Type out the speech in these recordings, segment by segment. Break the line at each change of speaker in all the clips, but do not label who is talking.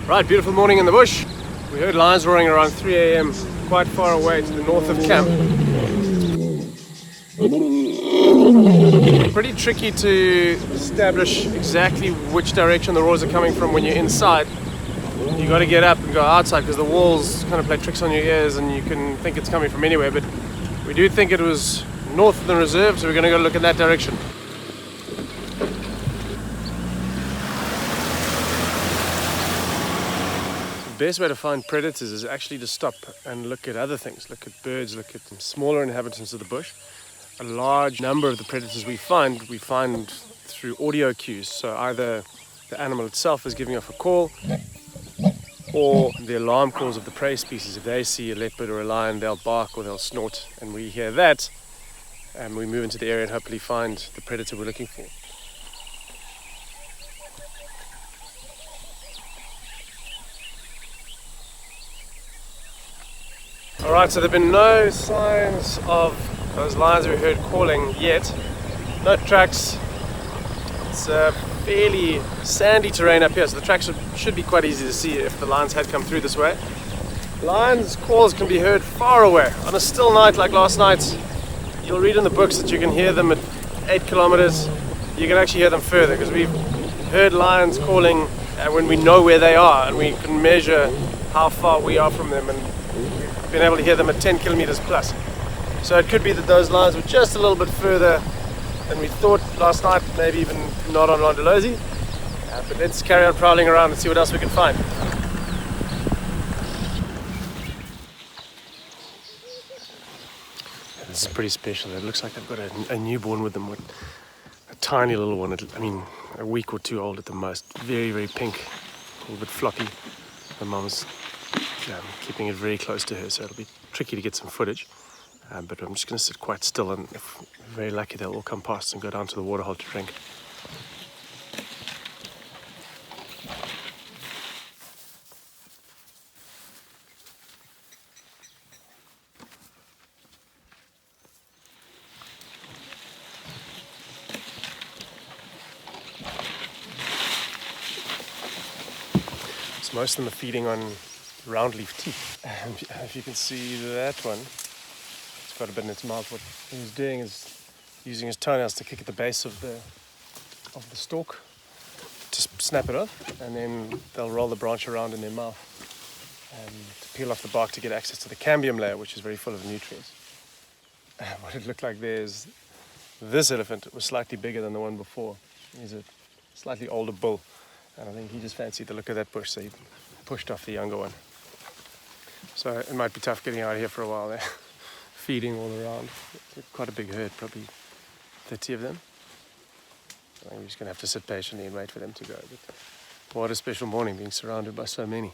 Right, beautiful morning in the bush. We heard lions roaring around 3 a.m. quite far away to the north of camp. Pretty tricky to establish exactly which direction the roars are coming from when you're inside. You got to get up and go outside because the walls kind of play tricks on your ears and you can think it's coming from anywhere, but we do think it was north of the reserve, so we're going to go look in that direction. The best way to find predators is actually to stop and look at other things, look at birds, look at smaller inhabitants of the bush. A large number of the predators we find through audio cues, so either the animal itself is giving off a call or the alarm calls of the prey species. If they see a leopard or a lion, they'll bark or they'll snort, and we hear that and we move into the area and hopefully find the predator we're looking for. Alright, so there have been no signs of those lions we heard calling yet. No tracks. It's a fairly sandy terrain up here, so the tracks should be quite easy to see if the lions had come through this way. Lions' calls can be heard far away. On a still night like last night, you'll read in the books that you can hear them at 8 kilometers. You can actually hear them further because we've heard lions calling when we know where they are and we can measure how far we are from them, and we've been able to hear them at 10 kilometers plus. So it could be that those lions were just a little bit further than we thought last night, maybe even not on Londolozi. But let's carry on prowling around and see what else we can find. This is pretty special. It looks like they've got a newborn with them, a tiny little one. I mean, a week or two old at the most. Very, very pink, a little bit floppy. The mum's keeping it very close to her, so it'll be tricky to get some footage. But I'm just going to sit quite still, and if we're very lucky, they'll all come past and go down to the waterhole to drink. So most of them are feeding on round leaf teeth. And if you can see that one, it's got a bit in its mouth. What he's doing is using his toenails to kick at the base of the stalk to snap it off, and then they'll roll the branch around in their mouth and to peel off the bark to get access to the cambium layer, which is very full of nutrients. What it looked like there is this elephant was slightly bigger than the one before. He's a slightly older bull, and I think he just fancied the look of that bush, so he pushed off the younger one. So it might be tough getting out of here for a while there. Feeding all around. Quite a big herd, probably 30 of them. I think we're just going to have to sit patiently and wait for them to go. But what a special morning, being surrounded by so many.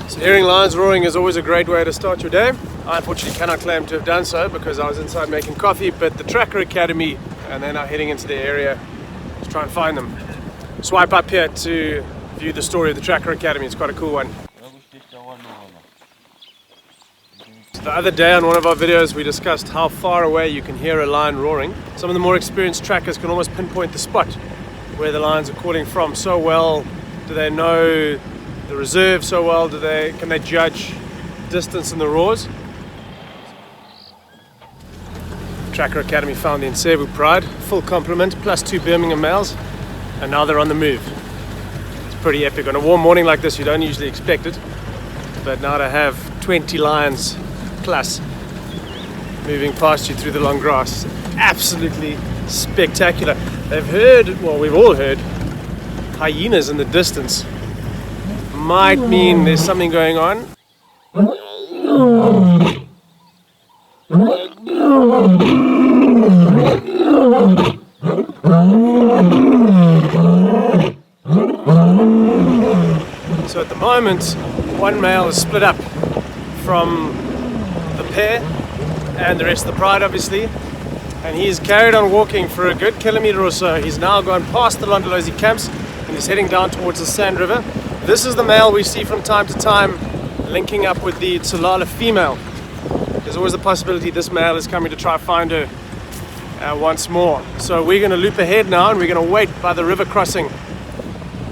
So hearing lions roaring is always a great way to start your day. I unfortunately cannot claim to have done so because I was inside making coffee, but the Tracker Academy, and they're now heading into the area to try and find them. Swipe up here to view the story of the Tracker Academy. It's quite a cool one. So the other day on one of our videos we discussed how far away you can hear a lion roaring. Some of the more experienced trackers can almost pinpoint the spot where the lions are calling from so well. Do they know the reserve so well? Can they judge distance in the roars? Tracker Academy found the Nsevu Pride, full complement, plus 2 Birmingham males, and now they're on the move. It's pretty epic. On a warm morning like this, you don't usually expect it, but now to have 20 lions plus moving past you through the long grass, absolutely spectacular. We've all heard hyenas in the distance. Might mean there's something going on. So at the moment, one male is split up from the pair and the rest of the pride, obviously, and he's carried on walking for a good kilometer or so. He's now gone past the Londolozi camps and he's heading down towards the Sand River. This is the male we see from time to time linking up with the Tsulala female. There's always the possibility this male is coming to try and find her, once more. So we're going to loop ahead now and we're going to wait by the river crossing.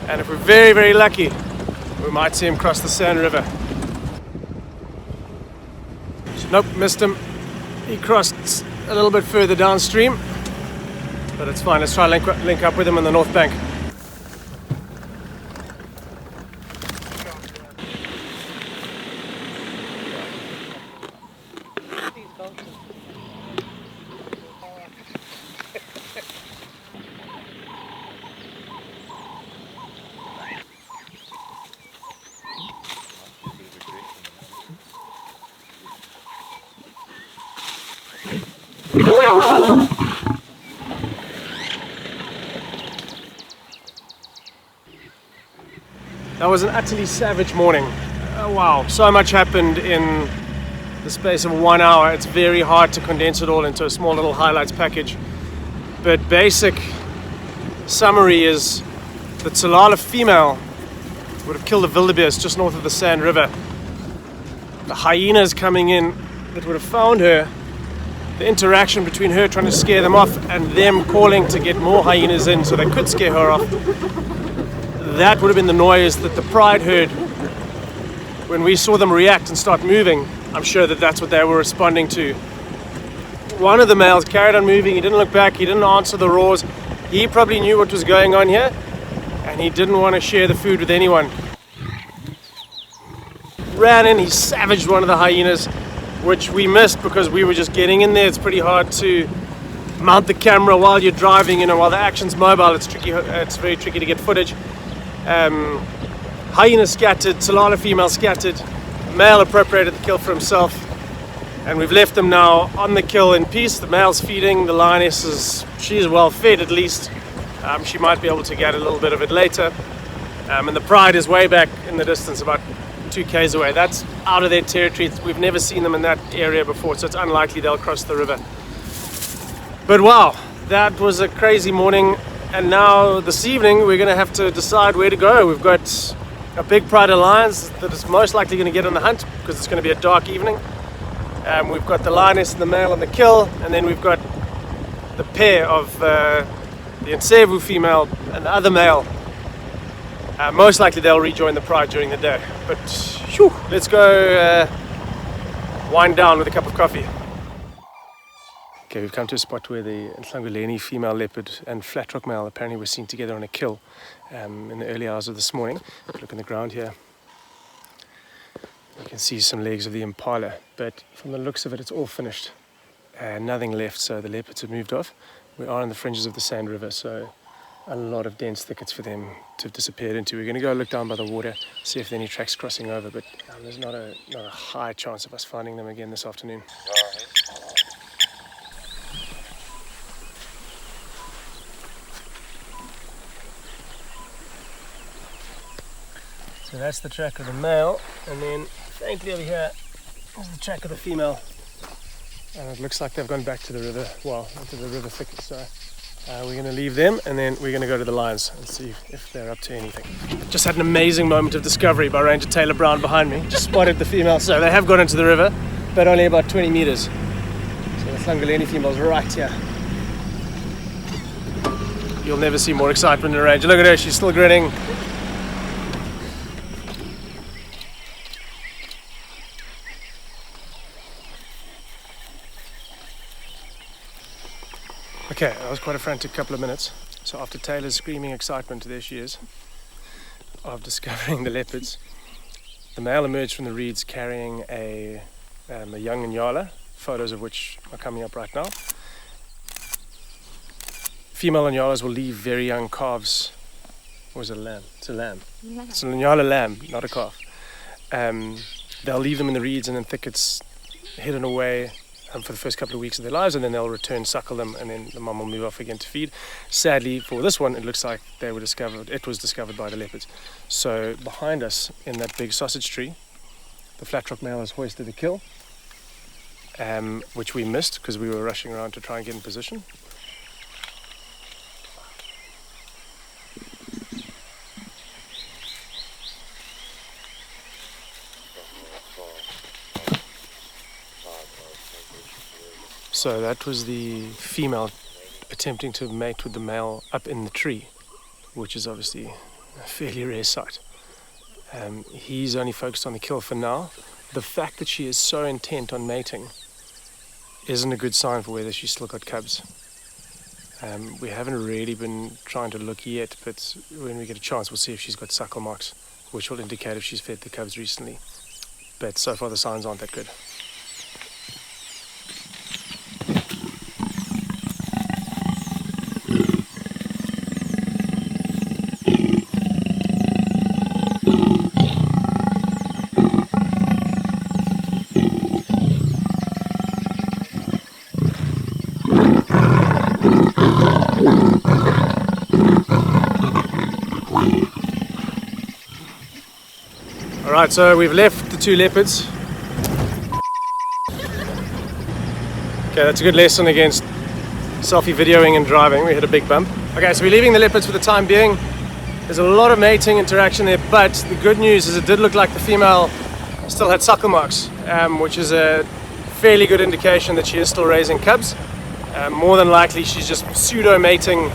And if we're very, very lucky, we might see him cross the Sand River. Nope, missed him. He crossed a little bit further downstream, but it's fine. Let's try and link up with him on the north bank. That was an utterly savage morning. Wow, so much happened in the space of 1 hour. It's very hard to condense it all into a small little highlights package. But basic summary is the Tsalala female would have killed the wildebeest just north of the Sand River. The hyenas coming in that would have found her, the interaction between her trying to scare them off and them calling to get more hyenas in so they could scare her off. That would have been the noise that the pride heard when we saw them react and start moving. I'm sure that that's what they were responding to. One of the males carried on moving. He didn't look back. He didn't answer the roars. He probably knew what was going on here, and he didn't want to share the food with anyone. Ran in. He savaged one of the hyenas, which we missed because we were just getting in there. It's pretty hard to mount the camera while you're driving. While the action's mobile, it's tricky. It's very tricky to get footage. Hyena scattered, Tsalala female scattered, male appropriated the kill for himself, and we've left them now on the kill in peace. The male's feeding, the lioness she's well fed at least. She might be able to get a little bit of it later. And the pride is way back in the distance, about 2 k's away. That's out of their territory. We've never seen them in that area before, so it's unlikely they'll cross the river. But wow, that was a crazy morning. And now this evening we're going to have to decide where to go. We've got a big pride alliance that is most likely going to get on the hunt because it's going to be a dark evening. We've got the lioness and the male on the kill, and then we've got the pair of the Nsevu female and the other male. Most likely they'll rejoin the pride during the day. But whew, let's go wind down with a cup of coffee. Okay, we've come to a spot where the Londolozi female leopard and flat rock male apparently were seen together on a kill in the early hours of this morning. Look in the ground here. You can see some legs of the impala, but from the looks of it, it's all finished. Nothing left, so the leopards have moved off. We are on the fringes of the Sand River, so a lot of dense thickets for them to have disappeared into. We're going to go look down by the water, see if there are any tracks crossing over, but there's not a high chance of us finding them again this afternoon. So that's the track of the male, and then faintly over here is the track of the female. And it looks like they've gone back to the river, into the river thicket. So we're going to leave them, and then we're going to go to the lions and see if they're up to anything. Just had an amazing moment of discovery by Ranger Taylor Brown behind me. Just spotted the female. So they have gone into the river, but only about 20 meters. So the Londolozi female's right here. You'll never see more excitement in a ranger. Look at her, she's still grinning. Okay, that was quite a frantic couple of minutes. So after Taylor's screaming excitement, there she is, of discovering the leopards. The male emerged from the reeds carrying a young Nyala, photos of which are coming up right now. Female Nyalas will leave very young calves. Or is it a lamb? It's a lamb. It's a Nyala lamb, not a calf. They'll leave them in the reeds and in thickets, hidden away, for the first couple of weeks of their lives, and then they'll return, suckle them, and then the mum will move off again to feed. Sadly, for this one, it looks like it was discovered by the leopards. So behind us, in that big sausage tree, the flat rock male has hoisted the kill, which we missed because we were rushing around to try and get in position. So that was the female attempting to mate with the male up in the tree, which is obviously a fairly rare sight. He's only focused on the kill for now. The fact that she is so intent on mating isn't a good sign for whether she's still got cubs. We haven't really been trying to look yet, but when we get a chance, we'll see if she's got suckle marks, which will indicate if she's fed the cubs recently. But so far the signs aren't that good. Alright, so we've left the two leopards. Okay, that's a good lesson against selfie videoing and driving. We hit a big bump. Okay, so we're leaving the leopards for the time being. There's a lot of mating interaction there, but the good news is it did look like the female still had suckle marks, which is a fairly good indication that she is still raising cubs. More than likely she's just pseudo-mating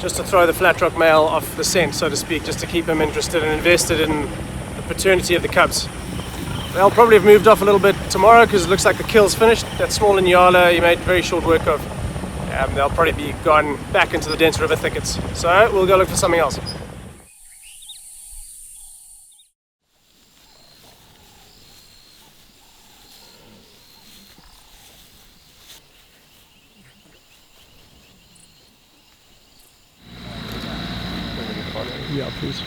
just to throw the flat rock male off the scent, so to speak, just to keep him interested and invested in the paternity of the cubs. They'll probably have moved off a little bit tomorrow because it looks like the kill's finished. That small Inyala he made very short work of. They'll probably be gone back into the dense river thickets. So we'll go look for something else. Yeah, please.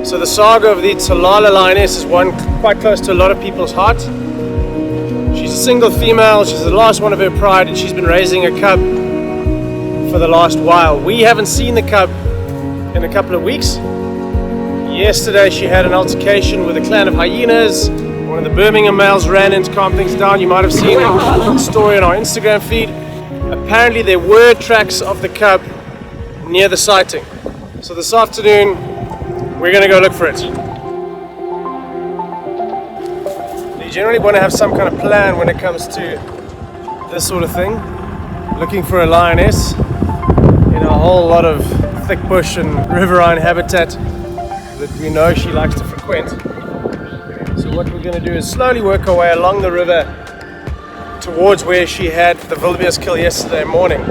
So the saga of the Talala lioness is one quite close to a lot of people's heart. She's a single female, she's the last one of her pride, and she's been raising a cub for the last while. We haven't seen the cub in a couple of weeks. Yesterday she had an altercation with a clan of hyenas. One of the Birmingham males ran in to calm things down. You might have seen a story on our Instagram feed. Apparently there were tracks of the cub near the sighting. So this afternoon we're going to go look for it. You generally want to have some kind of plan when it comes to this sort of thing. Looking for a lioness in a whole lot of thick bush and riverine habitat that we know she likes to frequent. So what we're going to do is slowly work our way along the river towards where she had the wildebeest kill yesterday morning.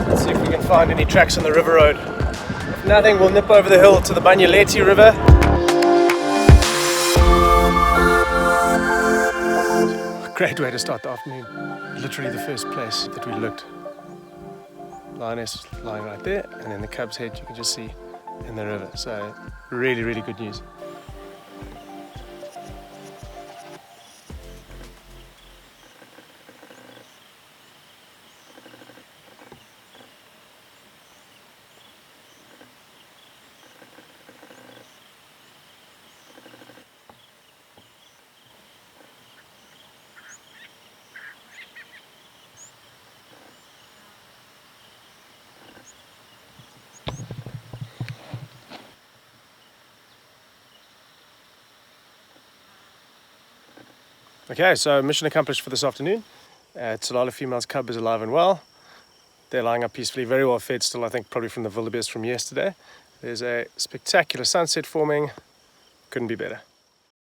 Let's see if we can find any tracks on the river road. If nothing, we'll nip over the hill to the Londolozi river. Great way to start the afternoon. Literally the first place that we looked. Lioness lying right there, and then the cub's head you can just see in the river. So really, really good news. Okay, so mission accomplished for this afternoon. Talala female's cub is alive and well. They're lying up peacefully, very well fed still, I think probably from the wildebeest from yesterday. There's a spectacular sunset forming, couldn't be better.